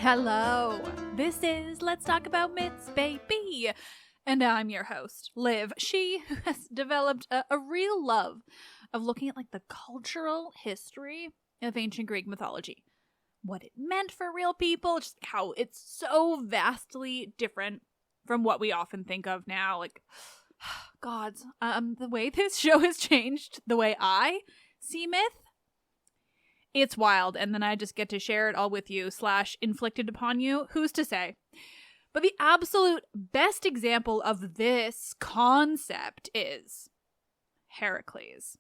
Hello, this is Let's Talk About Myths, baby, and I'm your host, Liv, she who has developed a real love of looking at like the cultural history of ancient Greek mythology, what it meant for real people, just how it's so vastly different from what we often think of now, like, gods, the way this show has changed the way I see myth. It's wild, and then I just get to share it all with you / inflicted upon you. Who's to say? But the absolute best example of this concept is Heracles.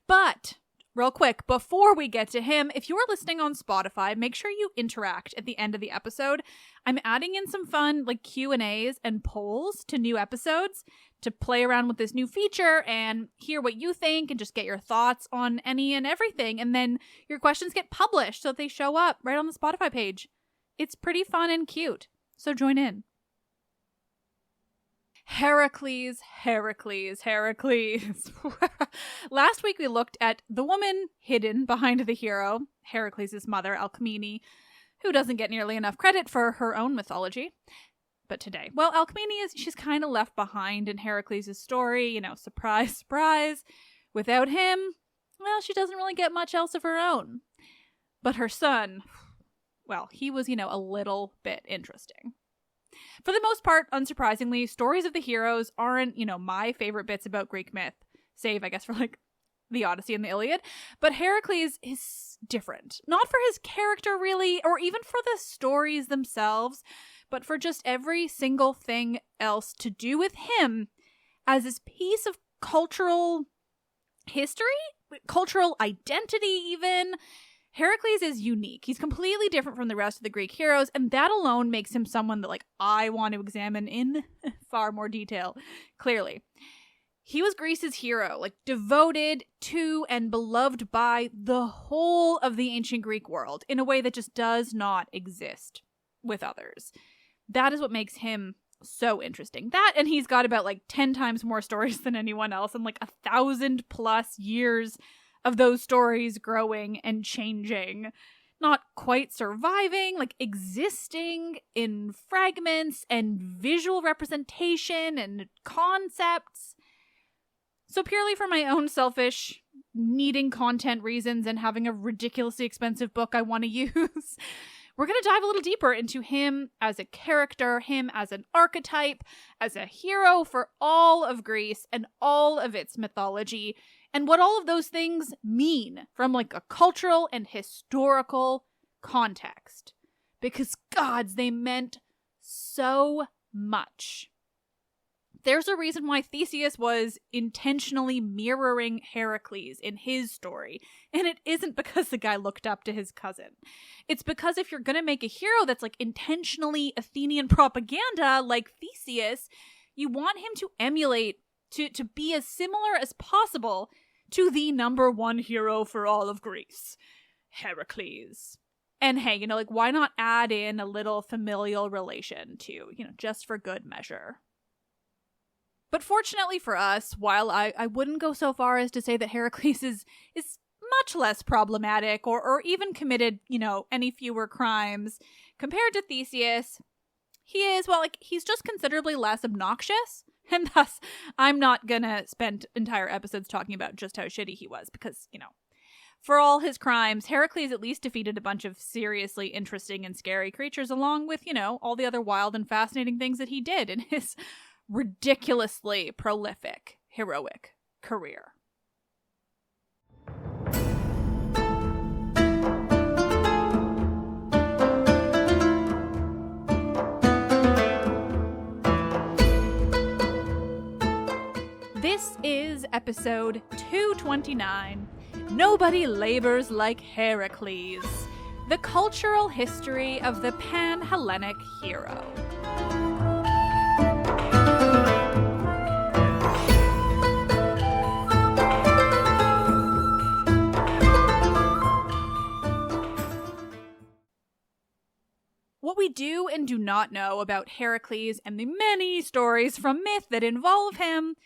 But, real quick, before we get to him, if you are listening on Spotify, make sure you interact at the end of the episode. I'm adding in some fun like Q&As and polls to new episodes to play around with this new feature and hear what you think and just get your thoughts on any and everything. And then your questions get published so that they show up right on the Spotify page. It's pretty fun and cute. So join in. Heracles. Last week we looked at the woman hidden behind the hero, Heracles' mother, Alcmene, who doesn't get nearly enough credit for her own mythology. But today, well, Alcmene she's kind of left behind in Heracles' story, you know, surprise, surprise. Without him, well, she doesn't really get much else of her own. But her son, well, he was, you know, a little bit interesting. For the most part, unsurprisingly, stories of the heroes aren't, you know, my favorite bits about Greek myth, save, I guess, for like the Odyssey and the Iliad. But Heracles is different. Not for his character, really, or even for the stories themselves, but for just every single thing else to do with him as this piece of cultural history, cultural identity even. Heracles is unique. He's completely different from the rest of the Greek heroes, and that alone makes him someone that, like, I want to examine in far more detail, clearly. He was Greece's hero, like, devoted to and beloved by the whole of the ancient Greek world in a way that just does not exist with others. That is what makes him so interesting. That, and he's got about, like, 10 times more stories than anyone else, and, like, 1,000+ years of those stories growing and changing, not quite surviving, like existing in fragments and visual representation and concepts. So purely for my own selfish needing content reasons and having a ridiculously expensive book I want to use, we're going to dive a little deeper into him as a character, him as an archetype, as a hero for all of Greece and all of its mythology, and what all of those things mean from like a cultural and historical context. Because gods, they meant so much. There's a reason why Theseus was intentionally mirroring Heracles in his story, and it isn't because the guy looked up to his cousin. It's because if you're gonna make a hero that's like intentionally Athenian propaganda like Theseus, you want him to emulate, to be as similar as possible to the number one hero for all of Greece, Heracles. And hey, you know, like, why not add in a little familial relation too, you know, just for good measure. But fortunately for us, while I wouldn't go so far as to say that Heracles is much less problematic or even committed, you know, any fewer crimes compared to Theseus, he is, well, like, he's just considerably less obnoxious. And thus, I'm not gonna spend entire episodes talking about just how shitty he was, because, you know, for all his crimes, Heracles at least defeated a bunch of seriously interesting and scary creatures, along with, you know, all the other wild and fascinating things that he did in his ridiculously prolific, heroic career. This is episode 229, Nobody Labors Like Heracles, the cultural history of the Panhellenic hero. What we do and do not know about Heracles and the many stories from myth that involve him,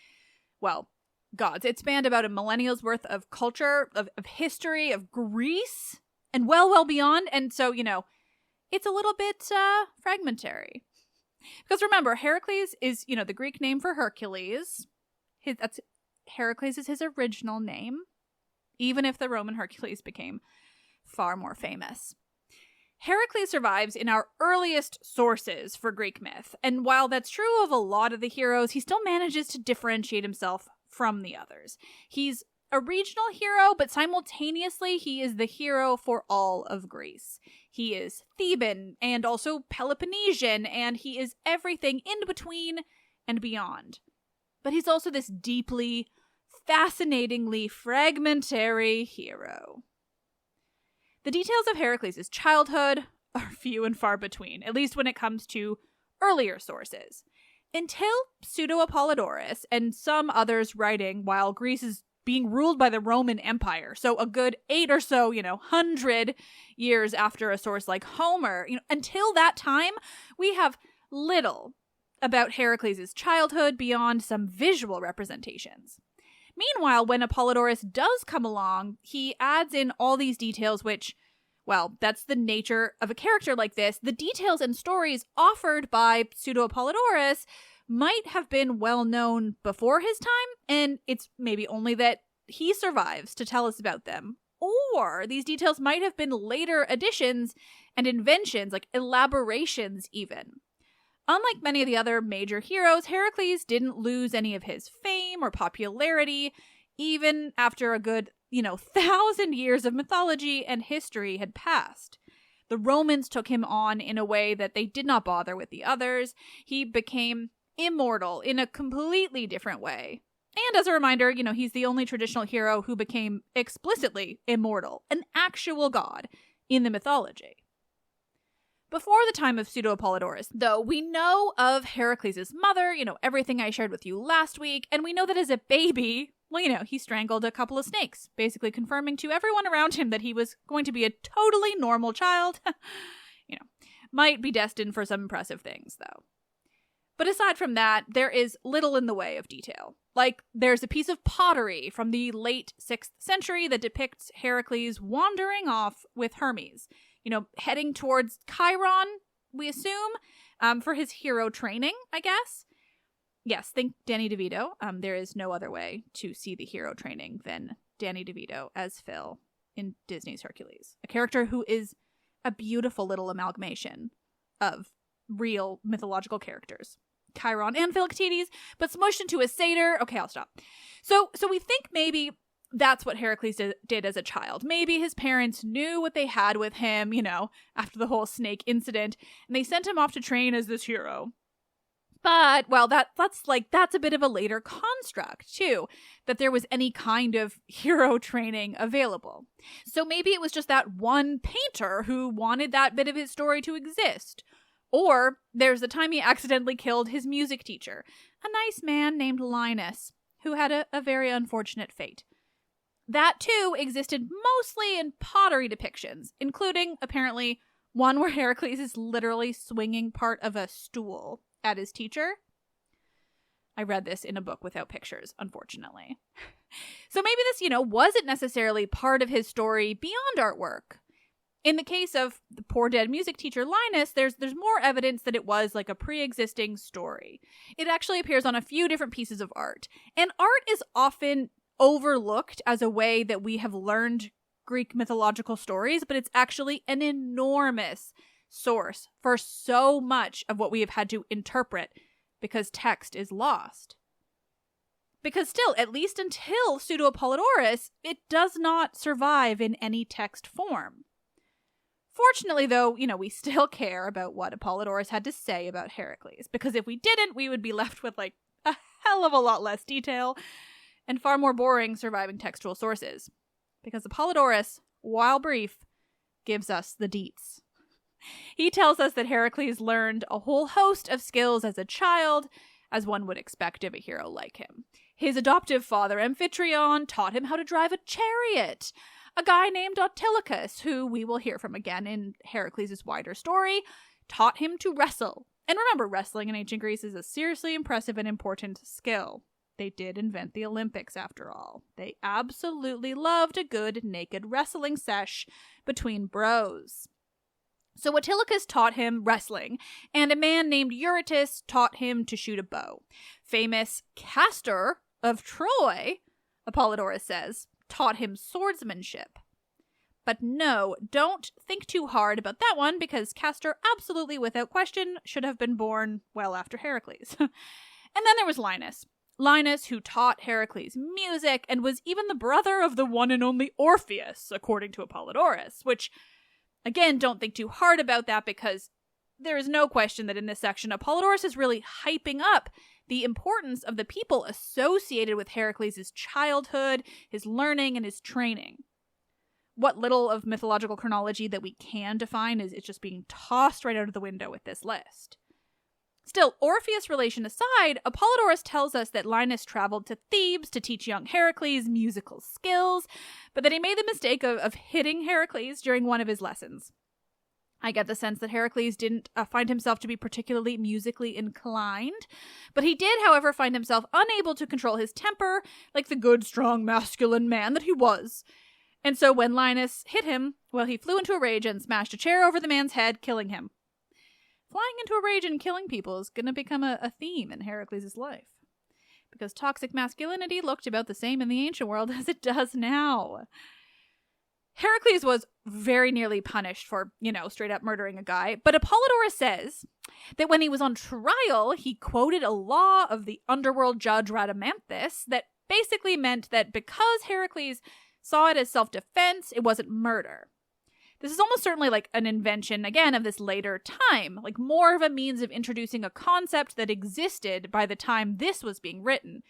well, gods, it spanned about a millennial's worth of culture, of history, of Greece, and well beyond. And so, it's a little bit fragmentary. Because remember, Heracles is, the Greek name for Hercules. Heracles is his original name, even if the Roman Hercules became far more famous. Heracles survives in our earliest sources for Greek myth, and while that's true of a lot of the heroes, he still manages to differentiate himself from the others. He's a regional hero, but simultaneously he is the hero for all of Greece. He is Theban and also Peloponnesian, and he is everything in between and beyond. But he's also this deeply, fascinatingly fragmentary hero. The details of Heracles' childhood are few and far between, at least when it comes to earlier sources. Until Pseudo-Apollodorus and some others writing while Greece is being ruled by the Roman Empire, so a good 8 or so, 100 years after a source like Homer, until that time, we have little about Heracles' childhood beyond some visual representations. Meanwhile, when Apollodorus does come along, he adds in all these details which, well, that's the nature of a character like this. The details and stories offered by Pseudo-Apollodorus might have been well known before his time, and it's maybe only that he survives to tell us about them. Or these details might have been later additions and inventions, like elaborations even. Unlike many of the other major heroes, Heracles didn't lose any of his fame or popularity, even after a good, 1,000 years of mythology and history had passed. The Romans took him on in a way that they did not bother with the others. He became immortal in a completely different way. And as a reminder, he's the only traditional hero who became explicitly immortal, an actual god in the mythology. Before the time of Pseudo-Apollodorus, though, we know of Heracles' mother, everything I shared with you last week, and we know that as a baby, he strangled a couple of snakes, basically confirming to everyone around him that he was going to be a totally normal child. Might be destined for some impressive things, though. But aside from that, there is little in the way of detail. Like, there's a piece of pottery from the late 6th century that depicts Heracles wandering off with Hermes, heading towards Chiron, we assume, for his hero training, I guess. Yes, think Danny DeVito. There is no other way to see the hero training than Danny DeVito as Phil in Disney's Hercules. A character who is a beautiful little amalgamation of real mythological characters. Chiron and Philoctetes, but smushed into a satyr. Okay, I'll stop. So we think maybe that's what Heracles did as a child. Maybe his parents knew what they had with him, after the whole snake incident, and they sent him off to train as this hero. But, well, that's a bit of a later construct, too, that there was any kind of hero training available. So maybe it was just that one painter who wanted that bit of his story to exist. Or there's the time he accidentally killed his music teacher, a nice man named Linus, who had a very unfortunate fate. That, too, existed mostly in pottery depictions, including, apparently, one where Heracles is literally swinging part of a stool at his teacher. I read this in a book without pictures, unfortunately. So maybe this, wasn't necessarily part of his story beyond artwork. In the case of the poor dead music teacher Linus, there's more evidence that it was like a pre-existing story. It actually appears on a few different pieces of art. And art is often overlooked as a way that we have learned Greek mythological stories, but it's actually an enormous source for so much of what we have had to interpret because text is lost. Because still, at least until Pseudo-Apollodorus, it does not survive in any text form. Fortunately, though, we still care about what Apollodorus had to say about Heracles, because if we didn't, we would be left with, a hell of a lot less detail and far more boring surviving textual sources. Because Apollodorus, while brief, gives us the deets. He tells us that Heracles learned a whole host of skills as a child, as one would expect of a hero like him. His adoptive father, Amphitryon, taught him how to drive a chariot. A guy named Autolycus, who we will hear from again in Heracles' wider story, taught him to wrestle. And remember, wrestling in ancient Greece is a seriously impressive and important skill. They did invent the Olympics, after all. They absolutely loved a good naked wrestling sesh between bros. So Autolycus taught him wrestling, and a man named Eurytus taught him to shoot a bow. Famous Castor of Troy, Apollodorus says, taught him swordsmanship. But no, don't think too hard about that one, because Castor absolutely, without question, should have been born well after Heracles. And then there was Linus. Linus, who taught Heracles music, and was even the brother of the one and only Orpheus, according to Apollodorus, which, again, don't think too hard about that, because there is no question that in this section, Apollodorus is really hyping up the importance of the people associated with Heracles' childhood, his learning, and his training. What little of mythological chronology that we can define is just being tossed right out of the window with this list. Still, Orpheus relation aside, Apollodorus tells us that Linus traveled to Thebes to teach young Heracles musical skills, but that he made the mistake of hitting Heracles during one of his lessons. I get the sense that Heracles didn't find himself to be particularly musically inclined, but he did, however, find himself unable to control his temper, like the good, strong, masculine man that he was. And so when Linus hit him, well, he flew into a rage and smashed a chair over the man's head, killing him. Flying into a rage and killing people is going to become a theme in Heracles' life, because toxic masculinity looked about the same in the ancient world as it does now. Heracles was very nearly punished for, straight up murdering a guy, but Apollodorus says that when he was on trial, he quoted a law of the underworld judge Rhadamanthus that basically meant that because Heracles saw it as self-defense, it wasn't murder. This is almost certainly like an invention, again, of this later time, like more of a means of introducing a concept that existed by the time this was being written,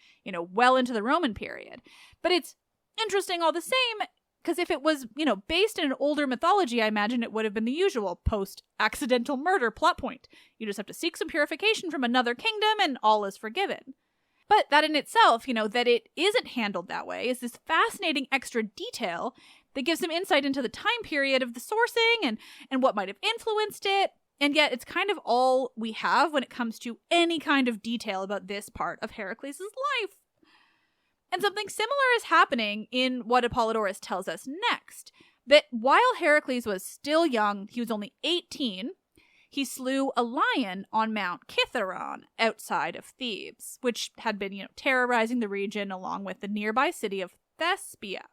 well into the Roman period. But it's interesting all the same, because if it was, based in an older mythology, I imagine it would have been the usual post-accidental murder plot point. You just have to seek some purification from another kingdom and all is forgiven. But that in itself, that it isn't handled that way is this fascinating extra detail that gives some insight into the time period of the sourcing and what might have influenced it. And yet it's kind of all we have when it comes to any kind of detail about this part of Heracles' life. And something similar is happening in what Apollodorus tells us next. That while Heracles was still young, he was only 18, he slew a lion on Mount Kithaeron outside of Thebes, which had been, terrorizing the region along with the nearby city of Thespia.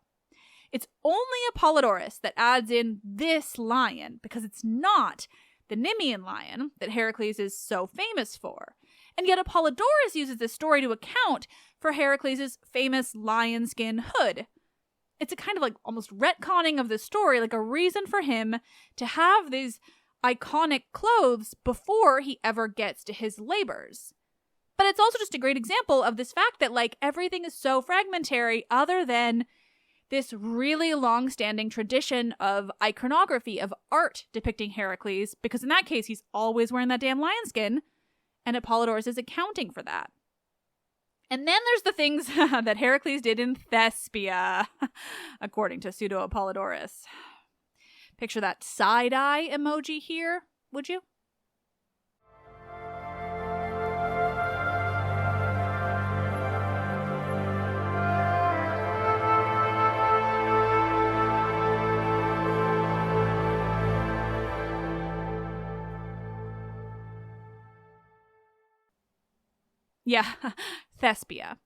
It's only Apollodorus that adds in this lion, because it's not the Nemean lion that Heracles is so famous for. And yet Apollodorus uses this story to account for Heracles' famous lion skin hood. It's a kind of like almost retconning of the story, like a reason for him to have these iconic clothes before he ever gets to his labors. But it's also just a great example of this fact that everything is so fragmentary other than this really long-standing tradition of iconography, of art depicting Heracles, because in that case, he's always wearing that damn lion skin, and Apollodorus is accounting for that. And then there's the things that Heracles did in Thespia, according to Pseudo-Apollodorus. Picture that side-eye emoji here, would you? Yeah, Thespia.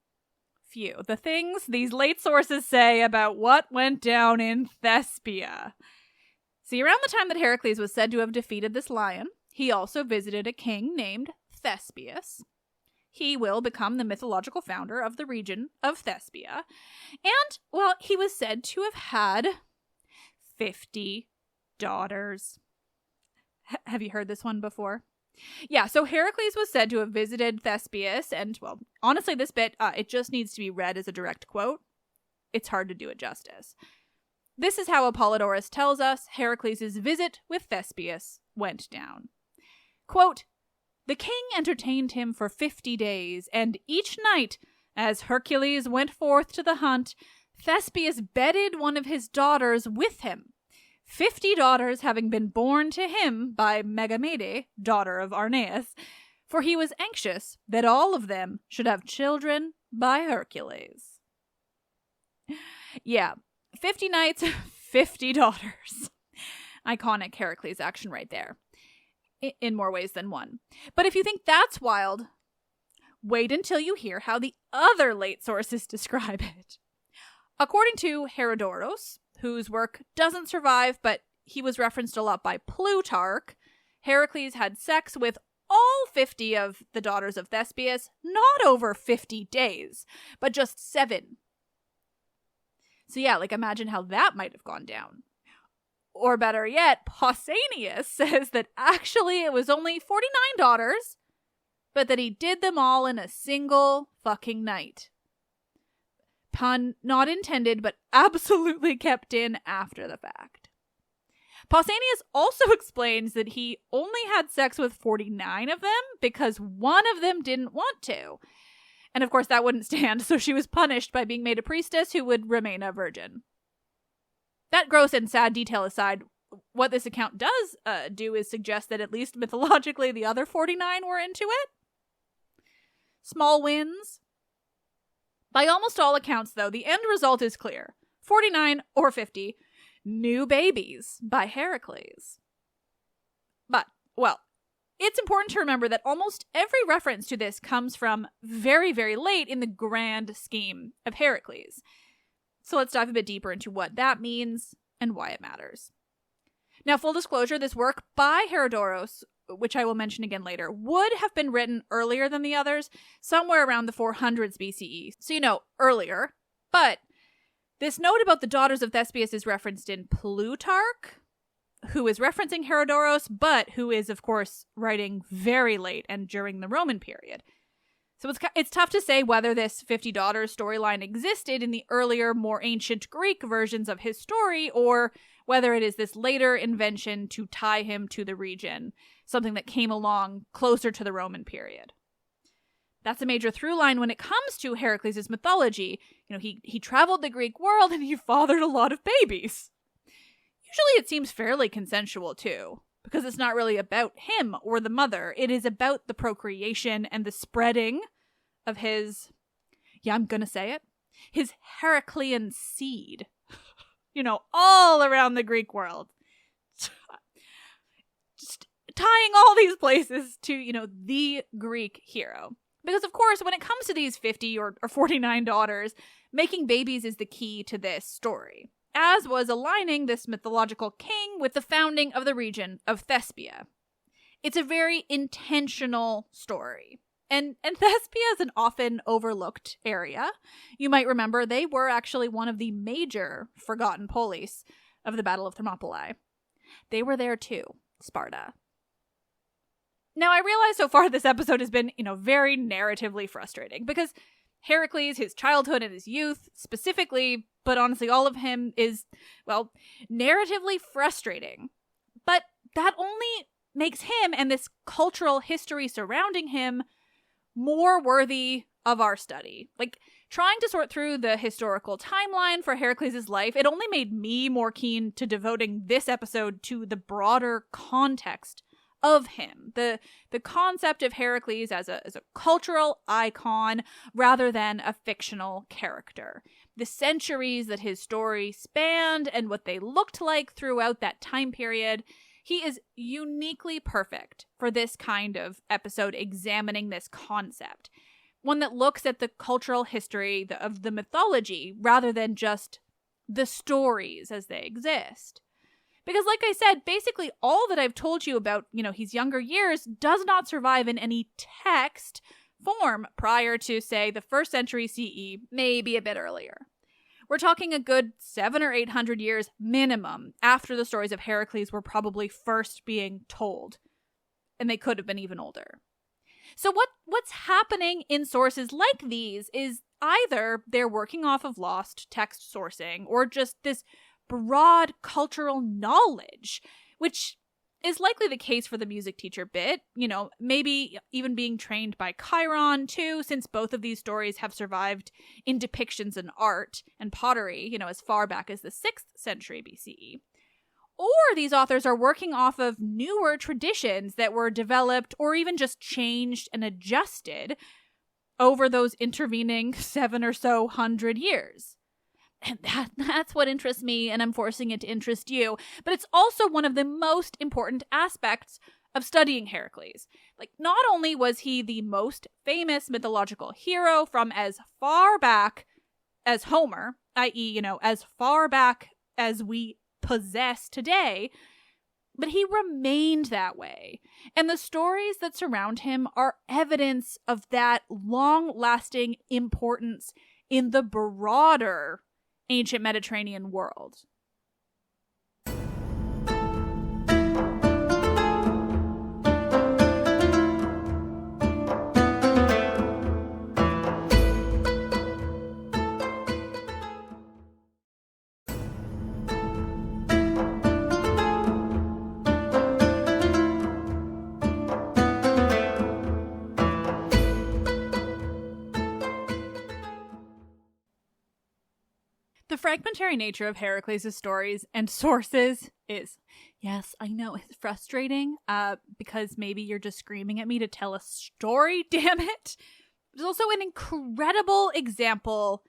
Phew, the things these late sources say about what went down in Thespia. See, around the time that Heracles was said to have defeated this lion, he also visited a king named Thespius. He will become the mythological founder of the region of Thespia. And, well, he was said to have had 50 daughters. Have you heard this one before? Yeah, so Heracles was said to have visited Thespius, and, well, honestly, this bit, it just needs to be read as a direct quote. It's hard to do it justice. this is how Apollodorus tells us Heracles' visit with Thespius went down. Quote, "The king entertained him for 50 days, and each night, as Hercules went forth to the hunt, Thespius bedded one of his daughters with him, 50 daughters having been born to him by Megamede, daughter of Arneus, for he was anxious that all of them should have children by Hercules." Yeah, 50 nights, 50 daughters. Iconic Heracles action right there, in more ways than one. But if you think that's wild, wait until you hear how the other late sources describe it. According to Diodorus, whose work doesn't survive, but he was referenced a lot by Plutarch, Heracles had sex with all 50 of the daughters of Thespius, not over 50 days, but just 7. So yeah, imagine how that might have gone down. Or better yet, Pausanias says that actually it was only 49 daughters, but that he did them all in a single fucking night. Pun not intended, but absolutely kept in after the fact. Pausanias also explains that he only had sex with 49 of them because one of them didn't want to. And of course that wouldn't stand, so she was punished by being made a priestess who would remain a virgin. That gross and sad detail aside, what this account does do is suggest that at least mythologically the other 49 were into it. Small wins. By almost all accounts, though, the end result is clear. 49 or 50 new babies by Heracles. But, well, it's important to remember that almost every reference to this comes from very, very late in the grand scheme of Heracles. So let's dive a bit deeper into what that means and why it matters. Now, full disclosure, this work by Diodorus, which I will mention again later, would have been written earlier than the others, somewhere around the 400s BCE. So, earlier. But this note about the daughters of Thespius is referenced in Plutarch, who is referencing Diodorus, but who is, of course, writing very late and during the Roman period. So it's tough to say whether this 50 daughters storyline existed in the earlier, more ancient Greek versions of his story, or whether it is this later invention to tie him to the region, something that came along closer to the Roman period. That's a major through line when it comes to Heracles' mythology. He traveled the Greek world and he fathered a lot of babies. Usually it seems fairly consensual too, because it's not really about him or the mother. It is about the procreation and the spreading of his, I'm gonna say it, his Heraclean seed. All around the Greek world. Just tying all these places to, the Greek hero. Because, of course, when it comes to these 50 or 49 daughters, making babies is the key to this story, as was aligning this mythological king with the founding of the region of Thespia. It's a very intentional story. And Thespia is an often overlooked area. You might remember they were actually one of the major forgotten polis of the Battle of Thermopylae. They were there too, Sparta. Now, I realize so far this episode has been, very narratively frustrating because Heracles, his childhood and his youth specifically, but honestly all of him is, narratively frustrating. But that only makes him and this cultural history surrounding him more worthy of our study. Trying to sort through the historical timeline for Heracles' life, it only made me more keen to devoting this episode to the broader context of him, the concept of Heracles as a cultural icon rather than a fictional character. The centuries that his story spanned and what they looked like throughout that time period. He is uniquely perfect for this kind of episode examining this concept. One that looks at the cultural history of the mythology rather than just the stories as they exist. Because like I said, basically all that I've told you about, his younger years does not survive in any text form prior to, say, the 1st century CE, maybe a bit earlier. We're talking a good 700 or 800 years minimum after the stories of Heracles were probably first being told. And they could have been even older. So what's happening in sources like these is either they're working off of lost text sourcing or just this broad cultural knowledge, which is likely the case for the music teacher bit, maybe even being trained by Chiron too, since both of these stories have survived in depictions in art and pottery, as far back as the 6th century BCE. Or these authors are working off of newer traditions that were developed or even just changed and adjusted over those intervening 700 or so years. And that's what interests me, and I'm forcing it to interest you. But it's also one of the most important aspects of studying Heracles. Not only was he the most famous mythological hero from as far back as Homer, i.e., as far back as we possess today, but he remained that way. And the stories that surround him are evidence of that long-lasting importance in the broader ancient Mediterranean world. The fragmentary nature of Heracles' stories and sources is, yes, I know, it's frustrating, because maybe you're just screaming at me to tell a story, damn it. It's also an incredible example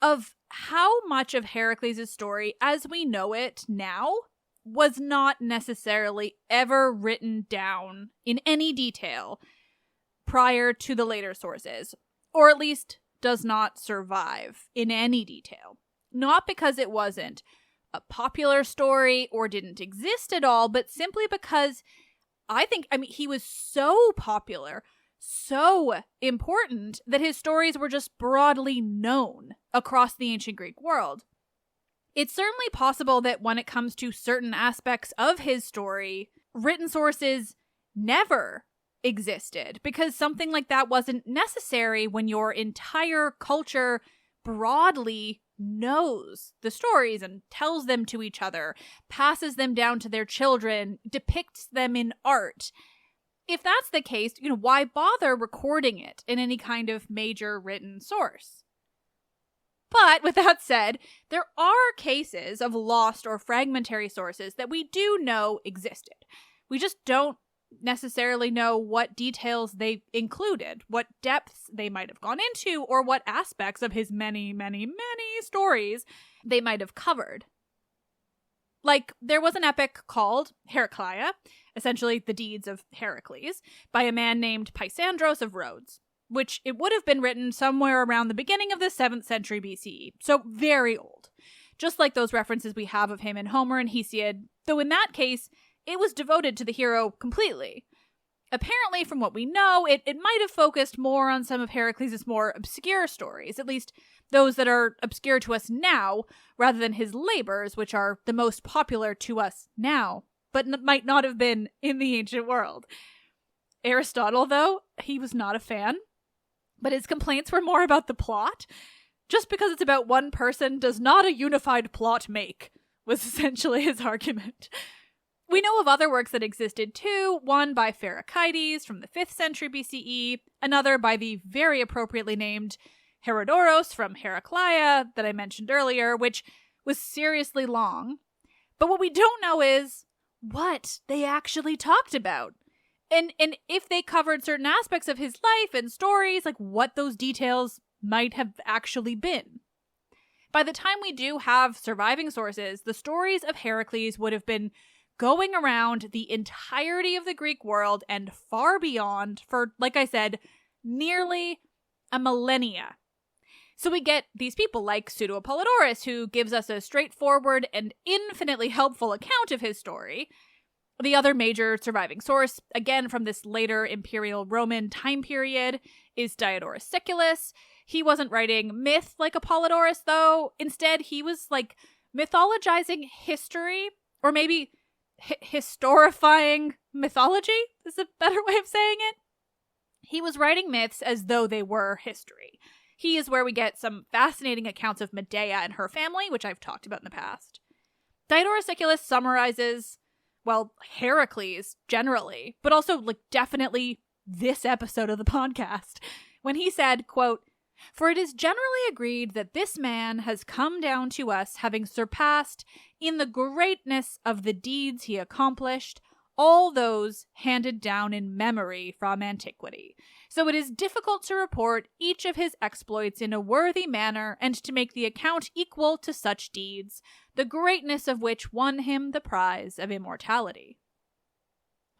of how much of Heracles' story, as we know it now, was not necessarily ever written down in any detail prior to the later sources, or at least does not survive in any detail. Not because it wasn't a popular story or didn't exist at all, but simply because he was so popular, so important, that his stories were just broadly known across the ancient Greek world. It's certainly possible that when it comes to certain aspects of his story, written sources never existed, because something like that wasn't necessary when your entire culture broadly knows the stories and tells them to each other, passes them down to their children, depicts them in art. If that's the case, why bother recording it in any kind of major written source? But with that said, there are cases of lost or fragmentary sources that we do know existed. We just don't necessarily know what details they included, what depths they might have gone into, or what aspects of his many, many, many stories they might have covered. There was an epic called Heracles, essentially the deeds of Heracles, by a man named Pysandros of Rhodes, which it would have been written somewhere around the beginning of the 7th century BCE, so very old. Just like those references we have of him in Homer and Hesiod, though in that case, it was devoted to the hero completely. Apparently, from what we know, it might have focused more on some of Heracles' more obscure stories, at least those that are obscure to us now, rather than his labors, which are the most popular to us now, but might not have been in the ancient world. Aristotle, though, he was not a fan, but his complaints were more about the plot. Just because it's about one person does not a unified plot make, was essentially his argument. We know of other works that existed too, one by Heracles from the 5th century BCE, another by the very appropriately named Diodorus from Heracles that I mentioned earlier, which was seriously long. But what we don't know is what they actually talked about. And if they covered certain aspects of his life and stories, what those details might have actually been. By the time we do have surviving sources, the stories of Heracles would have been going around the entirety of the Greek world and far beyond for, like I said, nearly a millennia. So we get these people like Pseudo-Apollodorus, who gives us a straightforward and infinitely helpful account of his story. The other major surviving source, again from this later Imperial Roman time period, is Diodorus Siculus. He wasn't writing myth like Apollodorus, though. Instead, he was mythologizing history, or maybe historifying mythology is a better way of saying it. He was writing myths as though they were history. He is where we get some fascinating accounts of Medea and her family, which I've talked about in the past. Diodorus Siculus summarizes, well, Heracles generally, but also definitely this episode of the podcast, when he said, quote, "For it is generally agreed that this man has come down to us, having surpassed in the greatness of the deeds he accomplished all those handed down in memory from antiquity. So it is difficult to report each of his exploits in a worthy manner, and to make the account equal to such deeds, the greatness of which won him the prize of immortality."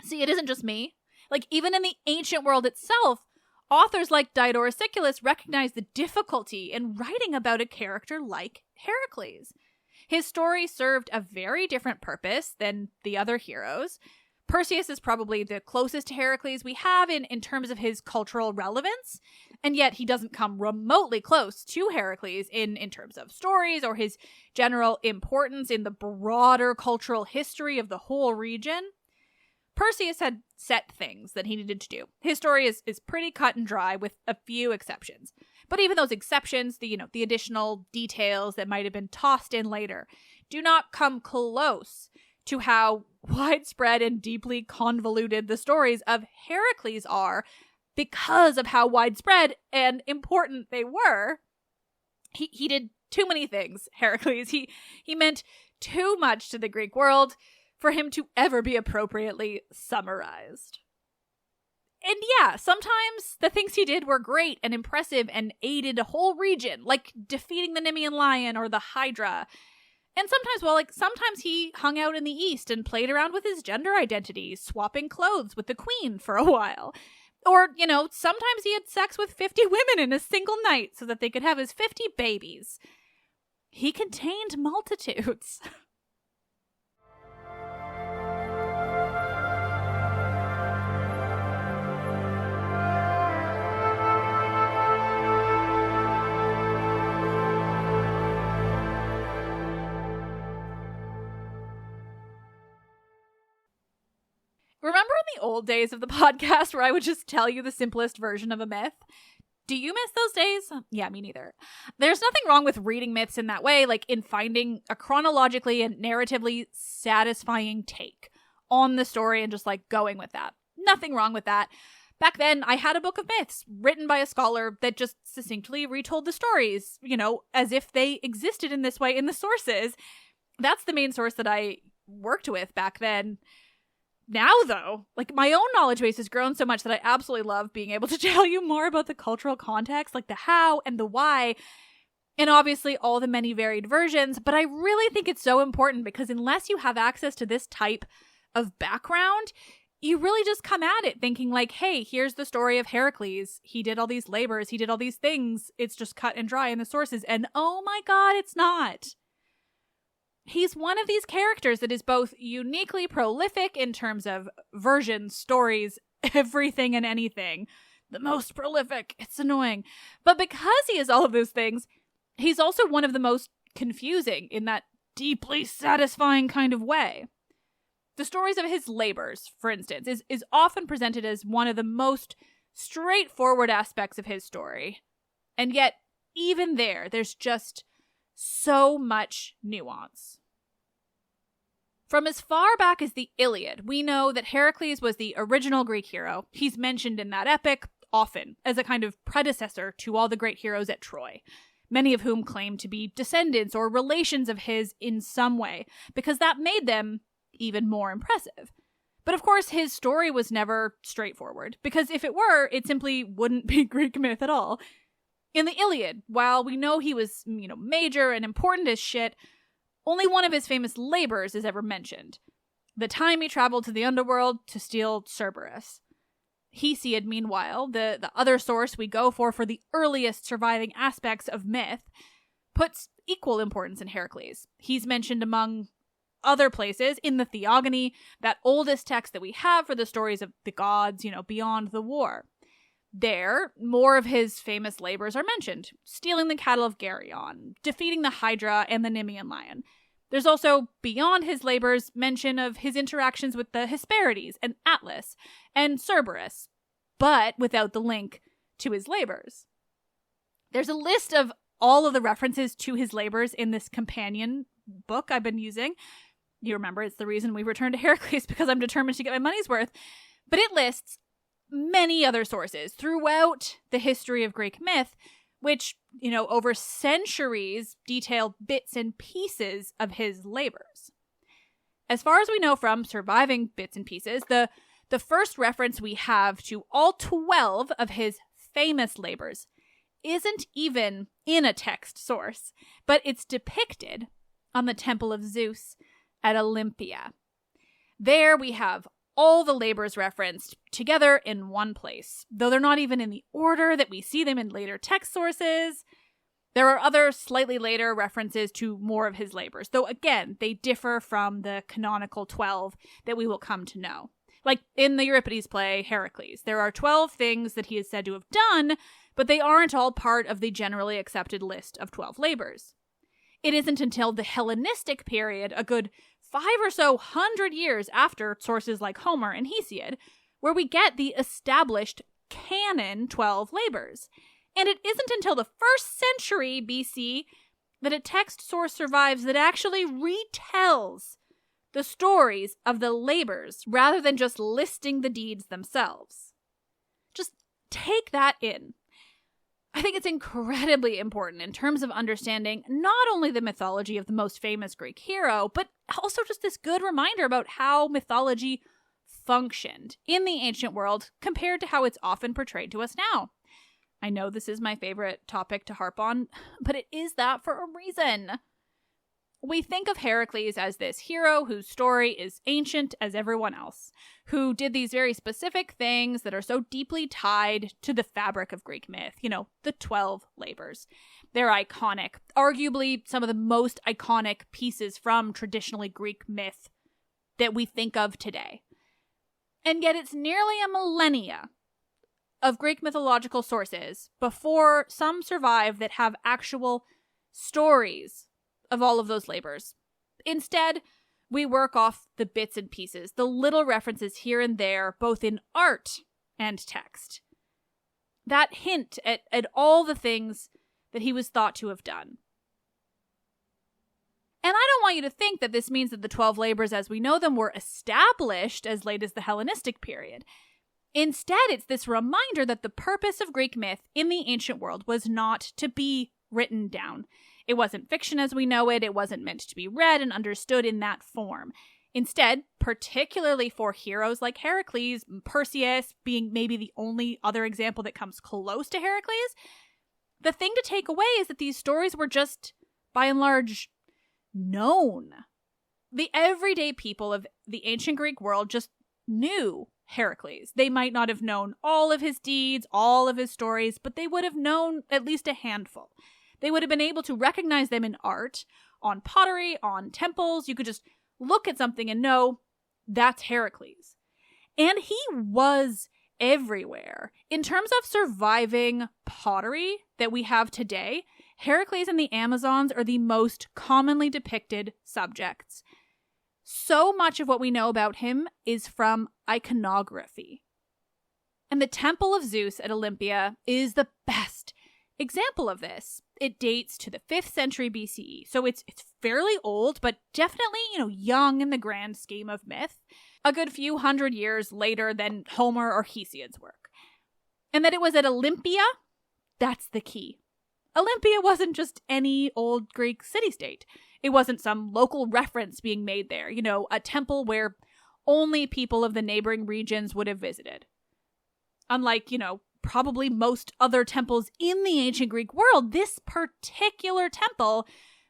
See, it isn't just me. Even in the ancient world itself, authors like Diodorus Siculus recognize the difficulty in writing about a character like Heracles. His story served a very different purpose than the other heroes. Perseus is probably the closest to Heracles we have in terms of his cultural relevance, and yet he doesn't come remotely close to Heracles in terms of stories or his general importance in the broader cultural history of the whole region. Perseus had set things that he needed to do. His story is pretty cut and dry with a few exceptions. But even those exceptions, the additional details that might have been tossed in later, do not come close to how widespread and deeply convoluted the stories of Heracles are because of how widespread and important they were. He did too many things, Heracles. He meant too much to the Greek world for him to ever be appropriately summarized. And yeah, sometimes the things he did were great and impressive and aided a whole region, like defeating the Nemean lion or the Hydra. And sometimes he hung out in the East and played around with his gender identity, swapping clothes with the queen for a while. Or, sometimes he had sex with 50 women in a single night so that they could have his 50 babies. He contained multitudes. Remember in the old days of the podcast where I would just tell you the simplest version of a myth? Do you miss those days? Yeah, me neither. There's nothing wrong with reading myths in that way, in finding a chronologically and narratively satisfying take on the story and just going with that. Nothing wrong with that. Back then, I had a book of myths written by a scholar that just succinctly retold the stories, as if they existed in this way in the sources. That's the main source that I worked with back then. Now, though, my own knowledge base has grown so much that I absolutely love being able to tell you more about the cultural context, the how and the why, and obviously all the many varied versions. But I really think it's so important because unless you have access to this type of background, you really just come at it thinking hey, here's the story of Heracles. He did all these labors. He did all these things. It's just cut and dry in the sources. And oh my God, it's not. He's one of these characters that is both uniquely prolific in terms of versions, stories, everything and anything. The most prolific. It's annoying. But because he is all of those things, he's also one of the most confusing in that deeply satisfying kind of way. The stories of his labors, for instance, is often presented as one of the most straightforward aspects of his story. And yet, even there's just so much nuance. From as far back as the Iliad, we know that Heracles was the original Greek hero. He's mentioned in that epic often as a kind of predecessor to all the great heroes at Troy, many of whom claim to be descendants or relations of his in some way, because that made them even more impressive. But of course, his story was never straightforward, because if it were, it simply wouldn't be Greek myth at all. In the Iliad, while we know he was, major and important as shit, only one of his famous labors is ever mentioned. The time he traveled to the underworld to steal Cerberus. Hesiod, meanwhile, the other source we go for the earliest surviving aspects of myth, puts equal importance in Heracles. He's mentioned among other places in the Theogony, that oldest text that we have for the stories of the gods, beyond the war. There, more of his famous labors are mentioned, stealing the cattle of Geryon, defeating the Hydra and the Nemean lion. There's also, beyond his labors, mention of his interactions with the Hesperides and Atlas and Cerberus, but without the link to his labors. There's a list of all of the references to his labors in this companion book I've been using. You remember, it's the reason we returned to Heracles, because I'm determined to get my money's worth. But it lists many other sources throughout the history of Greek myth, which, over centuries detail bits and pieces of his labors. As far as we know from surviving bits and pieces, the first reference we have to all 12 of his famous labors isn't even in a text source, but it's depicted on the Temple of Zeus at Olympia. There we have all the labors referenced together in one place, though they're not even in the order that we see them in later text sources. There are other slightly later references to more of his labors, though again, they differ from the canonical 12 that we will come to know. Like in the Euripides play, Heracles, there are 12 things that he is said to have done, but they aren't all part of the generally accepted list of 12 labors. It isn't until the Hellenistic period, a good 500 years after sources like Homer and Hesiod, where we get the established canon 12 labors. And it isn't until the 1st century BC that a text source survives that actually retells the stories of the labors rather than just listing the deeds themselves. Just take that in. I think it's incredibly important in terms of understanding not only the mythology of the most famous Greek hero, but also just this good reminder about how mythology functioned in the ancient world compared to how it's often portrayed to us now. I know this is my favorite topic to harp on, but it is that for a reason. We think of Heracles as this hero whose story is ancient as everyone else, who did these very specific things that are so deeply tied to the fabric of Greek myth, the 12 labors. They're iconic, arguably some of the most iconic pieces from traditionally Greek myth that we think of today. And yet it's nearly a millennia of Greek mythological sources before some survive that have actual stories of all of those labors. Instead, we work off the bits and pieces, the little references here and there, both in art and text. That hint at all the things that he was thought to have done. And I don't want you to think that this means that the 12 labors as we know them were established as late as the Hellenistic period. Instead, it's this reminder that the purpose of Greek myth in the ancient world was not to be written down. It wasn't fiction as we know it. It wasn't meant to be read and understood in that form. Instead, particularly for heroes like Heracles, Perseus being maybe the only other example that comes close to Heracles, the thing to take away is that these stories were just, by and large, known. The everyday people of the ancient Greek world just knew Heracles. They might not have known all of his deeds, all of his stories, but they would have known at least a handful. They would have been able to recognize them in art, on pottery, on temples. You could just look at something and know that's Heracles. And he was everywhere. In terms of surviving pottery that we have today, Heracles and the Amazons are the most commonly depicted subjects. So much of what we know about him is from iconography. And the Temple of Zeus at Olympia is the best example of this. It dates to the 5th century BCE, so it's fairly old, but definitely, young in the grand scheme of myth, a good few hundred years later than Homer or Hesiod's work. And that it was at Olympia, that's the key. Olympia wasn't just any old Greek city-state. It wasn't some local reference being made there, a temple where only people of the neighboring regions would have visited. Unlike, probably most other temples in the ancient Greek world, this particular temple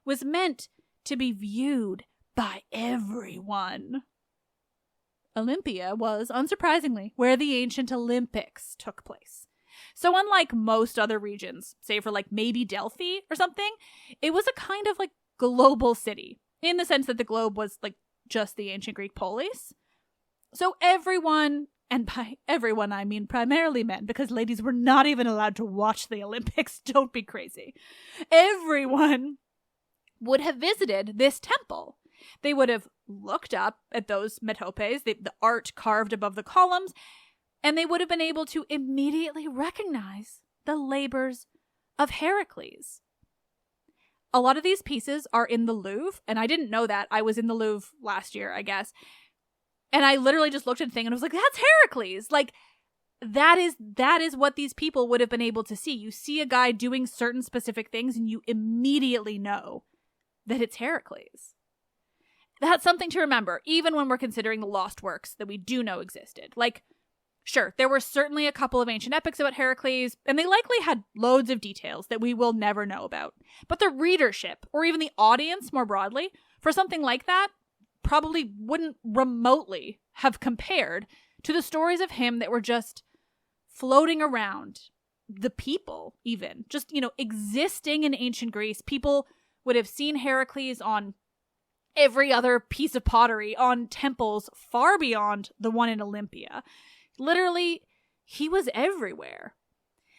was meant to be viewed by everyone. Olympia was, unsurprisingly, where the ancient Olympics took place. So unlike most other regions, say for maybe Delphi or something, it was a kind of global city, in the sense that the globe was just the ancient Greek polis. So everyone, and by everyone I mean primarily men, because ladies were not even allowed to watch the Olympics, don't be crazy. Everyone would have visited this temple. They would have looked up at those metopes, the art carved above the columns, and they would have been able to immediately recognize the labors of Heracles. A lot of these pieces are in the Louvre, and I didn't know that. I was in the Louvre last year, I guess. And I literally just looked at the thing and was like, that's Heracles. Like, that is what these people would have been able to see. You see a guy doing certain specific things and you immediately know that it's Heracles. That's something to remember, even when we're considering the lost works that we do know existed. Like, sure, there were certainly a couple of ancient epics about Heracles, and they likely had loads of details that we will never know about. But the readership, or even the audience more broadly, for something like that, probably wouldn't remotely have compared to the stories of him that were just floating around the people, even. Just, existing in ancient Greece. People would have seen Heracles on every other piece of pottery, on temples far beyond the one in Olympia. Literally, he was everywhere.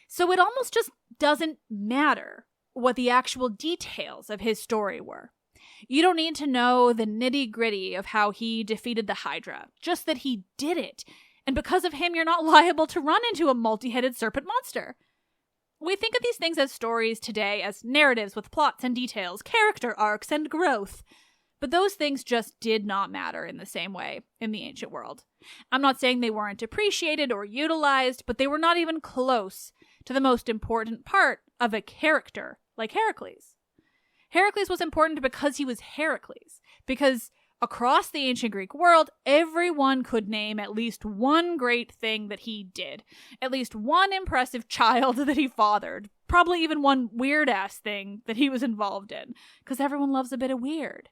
So it almost just doesn't matter what the actual details of his story were. You don't need to know the nitty-gritty of how he defeated the Hydra, just that he did it. And because of him, you're not liable to run into a multi-headed serpent monster. We think of these things as stories today, as narratives with plots and details, character arcs and growth. But those things just did not matter in the same way in the ancient world. I'm not saying they weren't appreciated or utilized, but they were not even close to the most important part of a character like Heracles. Heracles was important because he was Heracles, because across the ancient Greek world, everyone could name at least one great thing that he did, at least one impressive child that he fathered, probably even one weird-ass thing that he was involved in, because everyone loves a bit of weird.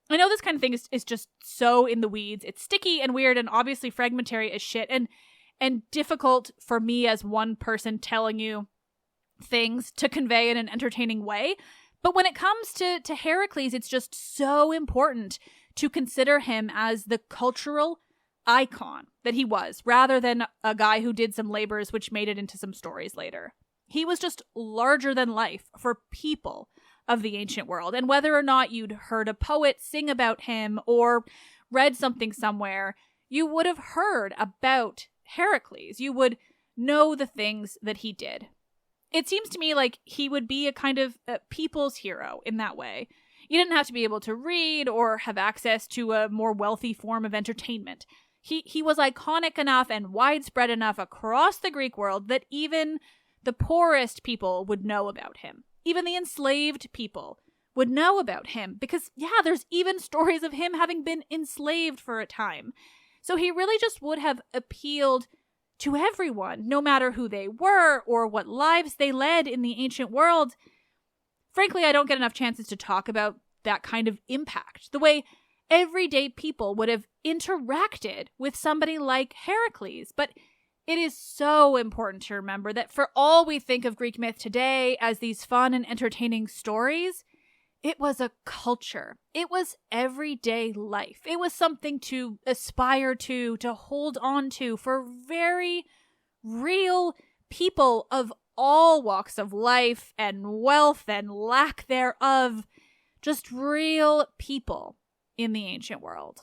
I know this kind of thing is just so in the weeds. It's sticky and weird and obviously fragmentary as shit and difficult for me as one person telling you things to convey in an entertaining way. But when it comes to Heracles, it's just so important to consider him as the cultural icon that he was, rather than a guy who did some labors which made it into some stories later. He was just larger than life for people of the ancient world. And whether or not you'd heard a poet sing about him or read something somewhere, you would have heard about Heracles. You would know the things that he did. It seems to me like he would be a kind of people's hero in that way. You didn't have to be able to read or have access to a more wealthy form of entertainment. He was iconic enough and widespread enough across the Greek world that even the poorest people would know about him. Even the enslaved people would know about him because, there's even stories of him having been enslaved for a time. So he really just would have appealed to everyone, no matter who they were or what lives they led in the ancient world. Frankly, I don't get enough chances to talk about that kind of impact, the way everyday people would have interacted with somebody like Heracles. But it is so important to remember that for all we think of Greek myth today as these fun and entertaining stories, it was a culture. It was everyday life. It was something to aspire to hold on to for very real people of all walks of life and wealth and lack thereof. Just real people in the ancient world.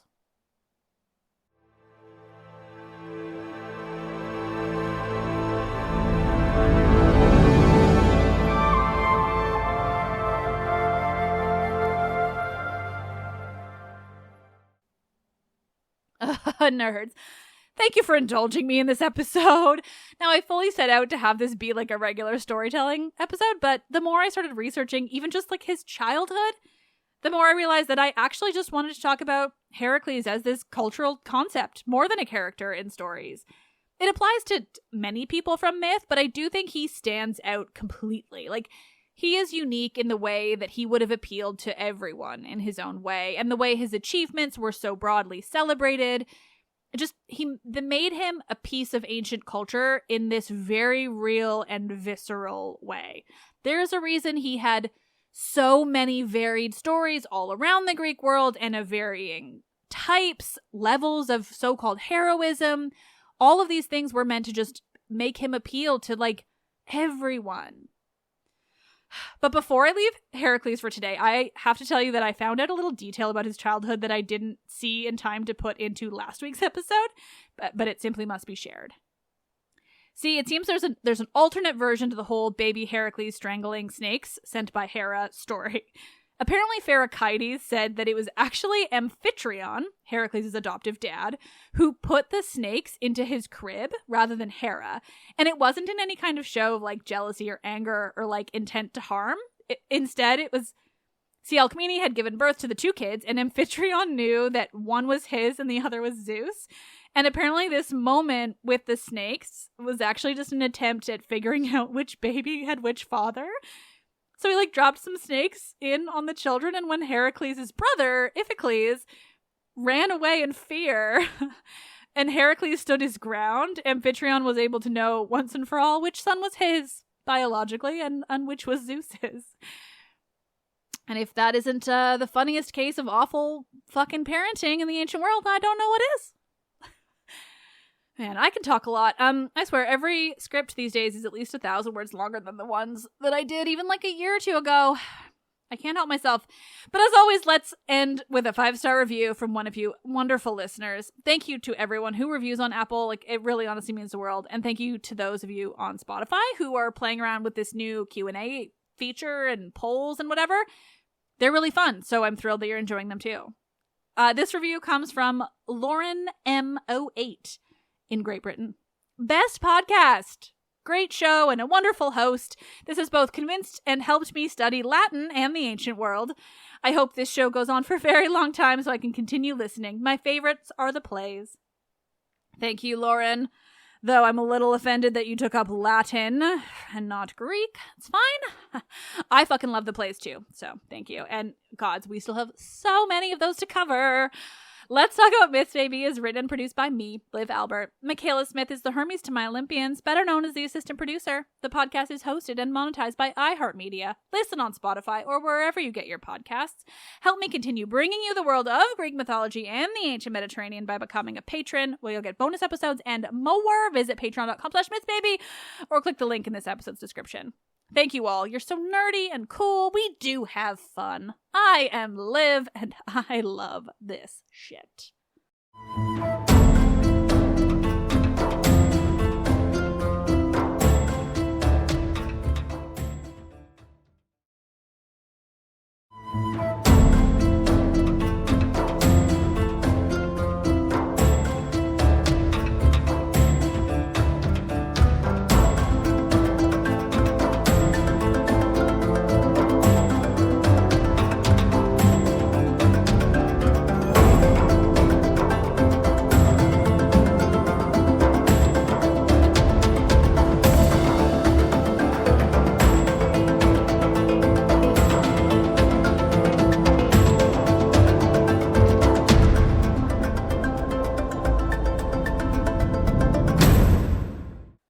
Nerds. Thank you for indulging me in this episode. Now, I fully set out to have this be like a regular storytelling episode, but the more I started researching even just like his childhood, the more I realized that I actually just wanted to talk about Heracles as this cultural concept more than a character in stories. It applies to many people from myth, but I do think he stands out completely. Like, he is unique in the way that he would have appealed to everyone in his own way, and the way his achievements were so broadly celebrated. They made him a piece of ancient culture in this very real and visceral way. There's a reason he had so many varied stories all around the Greek world and of varying types, levels of so-called heroism. All of these things were meant to just make him appeal to, like, everyone. But before I leave Heracles for today, I have to tell you that I found out a little detail about his childhood that I didn't see in time to put into last week's episode, but it simply must be shared. See, it seems there's an alternate version to the whole baby Heracles strangling snakes sent by Hera story. Apparently, Heracles said that it was actually Amphitryon, Heracles' adoptive dad, who put the snakes into his crib rather than Hera. And it wasn't in any kind of show of like jealousy or anger or like intent to harm. Instead, it was... See, Alcmene had given birth to the two kids, and Amphitryon knew that one was his and the other was Zeus. And apparently this moment with the snakes was actually just an attempt at figuring out which baby had which father. So he like dropped some snakes in on the children, and when Heracles' brother, Iphicles, ran away in fear and Heracles stood his ground, Amphitryon was able to know once and for all which son was his biologically and which was Zeus's. And if that isn't the funniest case of awful fucking parenting in the ancient world, I don't know what is. Man, I can talk a lot. I swear every script these days is at least 1,000 words longer than the ones that I did even like a year or two ago. I can't help myself. But as always, let's end with a 5-star review from one of you wonderful listeners. Thank you to everyone who reviews on Apple. Like, it really honestly means the world. And thank you to those of you on Spotify who are playing around with this new Q&A feature and polls and whatever. They're really fun, so I'm thrilled that you're enjoying them too. This review comes from Lauren M08 in Great Britain. Best podcast! Great show and a wonderful host. This has both convinced and helped me study Latin and the ancient world. I hope this show goes on for a very long time so I can continue listening. My favorites are the plays. Thank you, Lauren. Though I'm a little offended that you took up Latin and not Greek. It's fine. I fucking love the plays too, so thank you. And gods, we still have so many of those to cover. Let's Talk About Myths, Baby is written and produced by me, Liv Albert. Michaela Smith is the Hermes to my Olympians, better known as the assistant producer. The podcast is hosted and monetized by iHeartMedia. Listen on Spotify or wherever you get your podcasts. Help me continue bringing you the world of Greek mythology and the ancient Mediterranean by becoming a patron, where you'll get bonus episodes and more. Visit patreon.com/mythsbaby or click the link in this episode's description. Thank you all. You're so nerdy and cool. We do have fun. I am Liv, and I love this shit.